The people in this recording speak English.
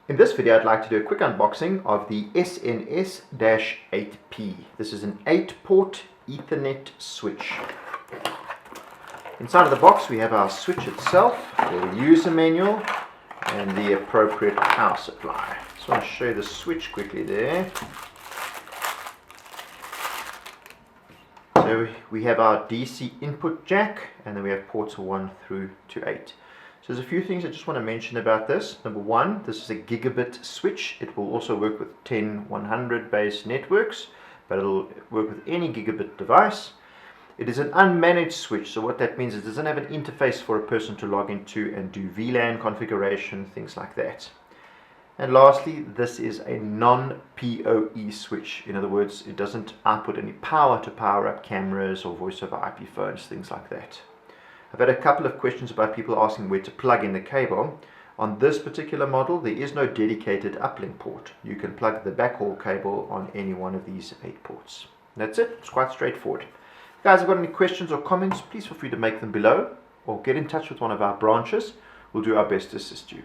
In this video, I'd like to do a quick unboxing of the SNS-8P. This is an 8-port Ethernet switch. Inside of the box, we have our switch itself, the user manual, and the appropriate power supply. Just want to show you the switch quickly there. So we have our DC input jack, and then we have ports 1 through to 8. So there's a few things I just want to mention about this. Number one, this is a gigabit switch. It will also work with 10/100 base networks, but it'll work with any gigabit device. It is an unmanaged switch, so what that means is it doesn't have an interface for a person to log into and do VLAN configuration, things like that. And lastly, this is a non-PoE switch. In other words, it doesn't output any power to power up cameras or voice over IP phones, things like that. I've had a couple of questions about people asking where to plug in the cable. On this particular model, there is no dedicated uplink port. You can plug the backhaul cable on any one of these 8 ports. That's it. It's quite straightforward. If you guys have got any questions or comments, please feel free to make them below or get in touch with one of our branches. We'll do our best to assist you.